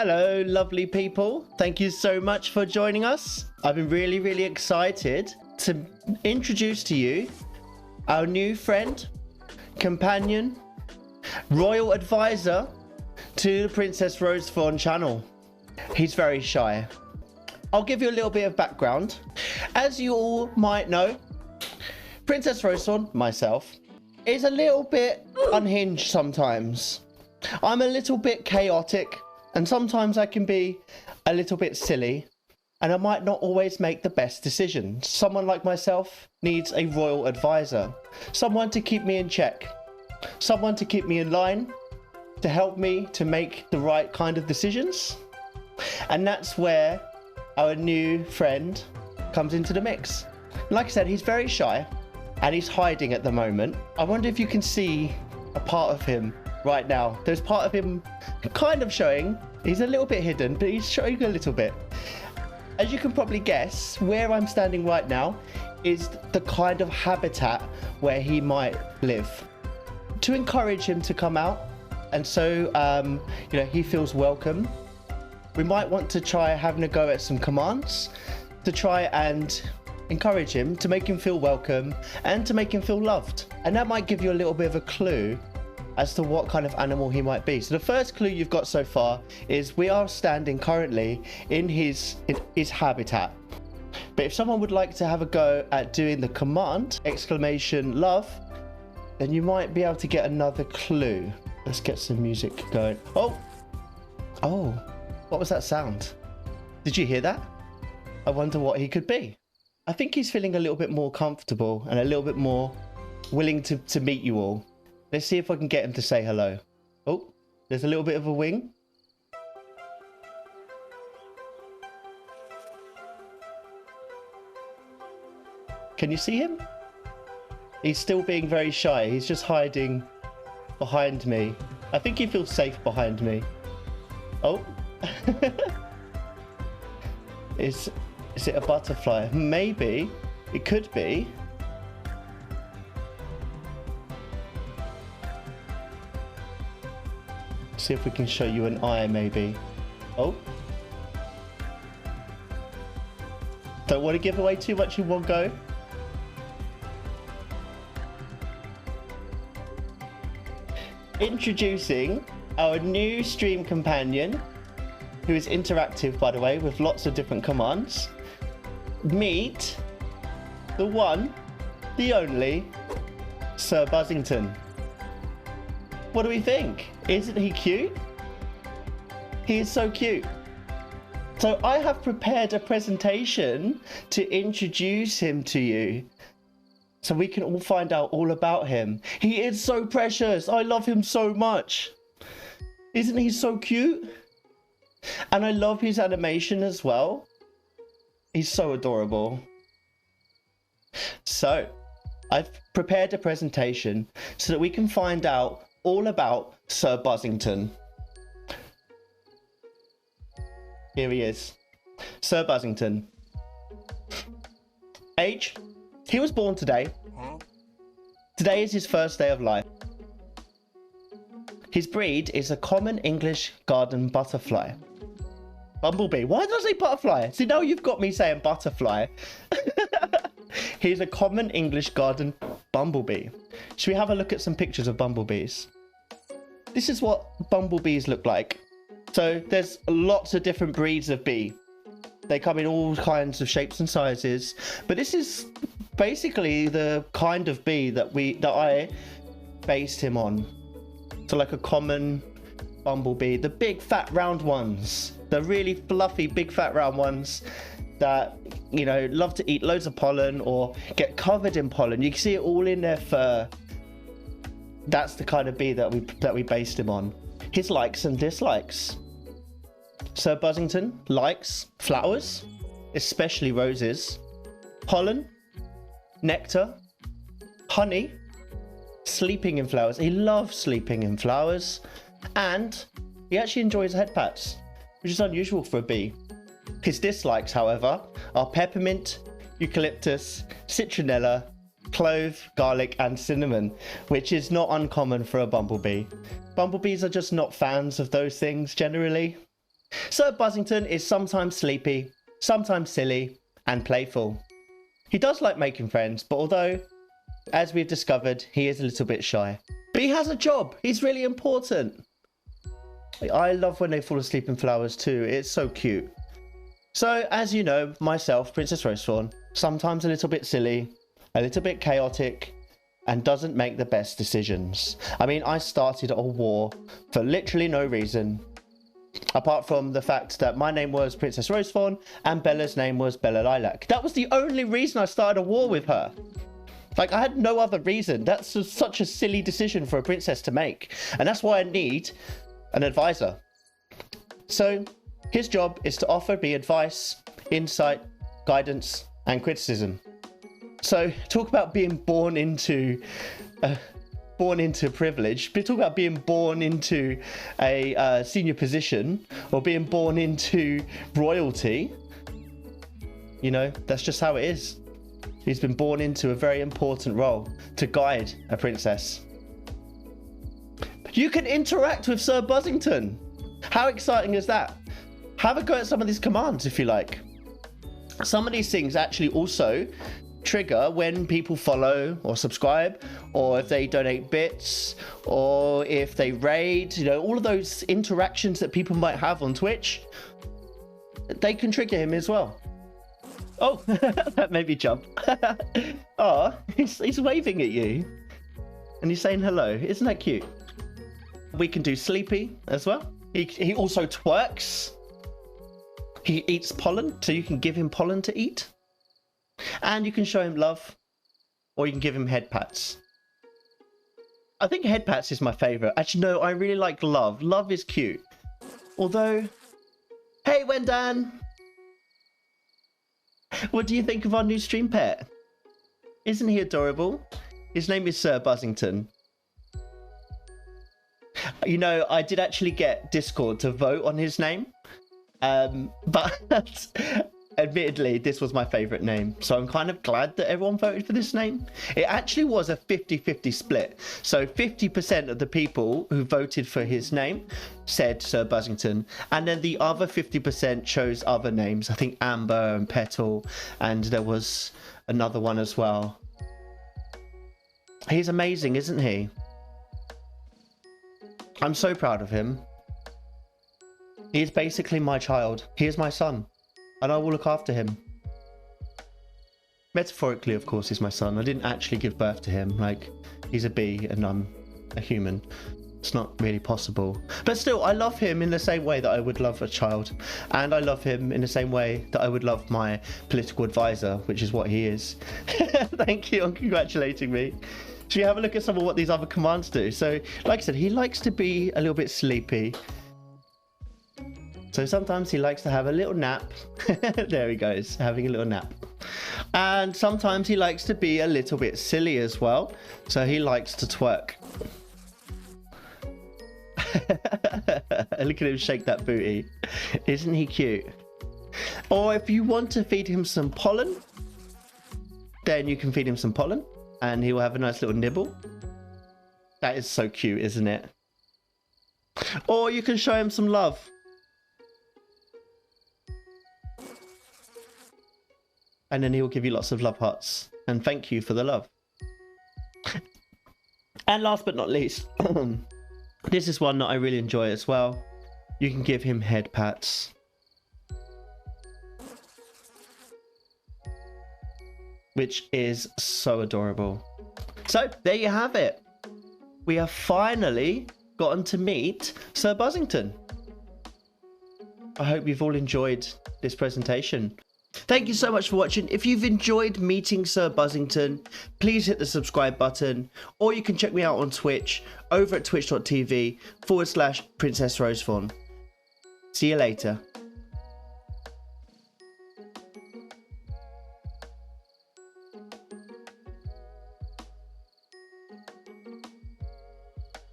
Hello, lovely people. Thank you so much for joining us. I've been really excited to introduce to you our new friend, companion, royal advisor to the Princess Rose Fawn channel. He's very shy. I'll give you a little bit of background. As you all might know, Princess Rose Fawn, myself, is a little bit unhinged sometimes. I'm a little bit chaotic, and sometimes I can be a little bit silly, and I might not always make the best decisions. Someone like myself needs a royal advisor, someone to keep me in check, someone to keep me in line, to help me to make the right kind of decisions. And that's where our new friend comes into the mix. Like I said, he's very shy and he's hiding at the moment. I wonder if you can see a part of him right now. There's part of him kind of showing. He's a little bit hidden, but he's showing a little bit. As you can probably guess, where I'm standing right now is the kind of habitat where he might live. To encourage him to come out, and so he feels welcome, we might want to try having a go at some commands to try and encourage him, to make him feel welcome and to make him feel loved. And that might give you a little bit of a clue as to what kind of animal he might be. So the first clue you've got so far is we are standing currently in his habitat. But if someone would like to have a go at doing the command, exclamation love, then you might be able to get another clue. Let's get some music going. Oh, what was that sound? Did you hear that? I wonder what he could be. I think he's feeling a little bit more comfortable and a little bit more willing to meet you all. Let's see if I can get him to say hello. Oh, there's a little bit of a wing. Can you see him? He's still being very shy. He's just hiding behind me. I think he feels safe behind me. Oh. Is it a butterfly? Maybe. It could be. See if we can show you an eye, maybe. Oh. Don't want to give away too much in one go. Introducing our new stream companion, who is interactive, by the way, with lots of different commands. Meet the one, the only, Sir Buzzington. What do we think? Isn't he cute? He is so cute. So I have prepared a presentation to introduce him to you, so we can all find out all about him. He is so precious. I love him so much. Isn't he so cute? And I love his animation as well. He's so adorable. So I've prepared a presentation so that we can find out all about Sir Buzzington. Here he is. Sir Buzzington. Age? He was born today. Today is his first day of life. His breed is a common English garden butterfly. Bumblebee. Why did I say butterfly? See, now you've got me saying butterfly. He's a common English garden bumblebee. Should we have a look at some pictures of bumblebees? This is what bumblebees look like. So there's lots of different breeds of bee. They come in all kinds of shapes and sizes, but this is basically the kind of bee that I based him on. So like a common bumblebee, the big fat round ones, the really fluffy big fat round ones that, you know, love to eat loads of pollen or get covered in pollen. You can see it all in their fur. That's the kind of bee that we based him on. His likes and dislikes. Sir Buzzington likes flowers, especially roses, pollen, nectar, honey, sleeping in flowers. He loves sleeping in flowers, and he actually enjoys head pats, which is unusual for a bee. His dislikes, however, are peppermint, eucalyptus, citronella, clove, garlic, and cinnamon, which is not uncommon for a bumblebee. Bumblebees are just not fans of those things generally. Sir Buzzington is sometimes sleepy, sometimes silly, and playful. He does like making friends, but although, as we've discovered, he is a little bit shy. But he has a job. He's really important. I love when they fall asleep in flowers too. It's so cute. So, as you know, myself, Princess Rosefawn, sometimes a little bit silly, a little bit chaotic, and doesn't make the best decisions. I mean, I started a war for literally no reason, apart from the fact that my name was Princess Rosefawn and Bella's name was Bella Lilac. That was the only reason I started a war with her. Like, I had no other reason. That's just such a silly decision for a princess to make. And that's why I need an advisor. So, his job is to offer me advice, insight, guidance, and criticism. So, talk about being born into privilege, but talk about being born into a senior position or being born into royalty. You know, that's just how it is. He's been born into a very important role to guide a princess. You can interact with Sir Buzzington. How exciting is that? Have a go at some of these commands if you like. Some of these things actually also trigger when people follow or subscribe, or if they donate bits, or if they raid, you know, all of those interactions that people might have on Twitch, they can trigger him as well. Oh, that made me jump. Oh, he's waving at you and he's saying hello. Isn't that cute? We can do sleepy as well. He also twerks. He eats pollen, so you can give him pollen to eat. And you can show him love, or you can give him head pats. I think head pats is my favorite. Actually, no, I really like love. Love is cute. Although, hey, Wendan. What do you think of our new stream pet? Isn't he adorable? His name is Sir Buzzington. You know, I did actually get Discord to vote on his name. But admittedly, this was my favourite name. So I'm kind of glad that everyone voted for this name. It actually was a 50-50 split. So 50% of the people who voted for his name said Sir Buzzington. And then the other 50% chose other names. I think Amber and Petal. And there was another one as well. He's amazing, isn't he? I'm so proud of him. He is basically my child. He is my son. And I will look after him. Metaphorically, of course, he's my son. I didn't actually give birth to him. Like, he's a bee and I'm a human. It's not really possible. But still, I love him in the same way that I would love a child. And I love him in the same way that I would love my political advisor, which is what he is. Thank you on congratulating me. Should we have a look at some of what these other commands do? So, like I said, he likes to be a little bit sleepy. So sometimes he likes to have a little nap. There he goes, having a little nap. And sometimes he likes to be a little bit silly as well. So he likes to twerk. Look at him shake that booty. Isn't he cute? Or if you want to feed him some pollen, then you can feed him some pollen and he will have a nice little nibble. That is so cute, isn't it? Or you can show him some love. And then he will give you lots of love hearts and thank you for the love. And last but not least, this is one that I really enjoy as well. You can give him head pats. Which is so adorable. So there you have it. We have finally gotten to meet Sir Buzzington. I hope you've all enjoyed this presentation. Thank you so much for watching. If you've enjoyed meeting Sir Buzzington, please hit the subscribe button, or you can check me out on Twitch over at twitch.tv/Princess Rosefawn. See you later.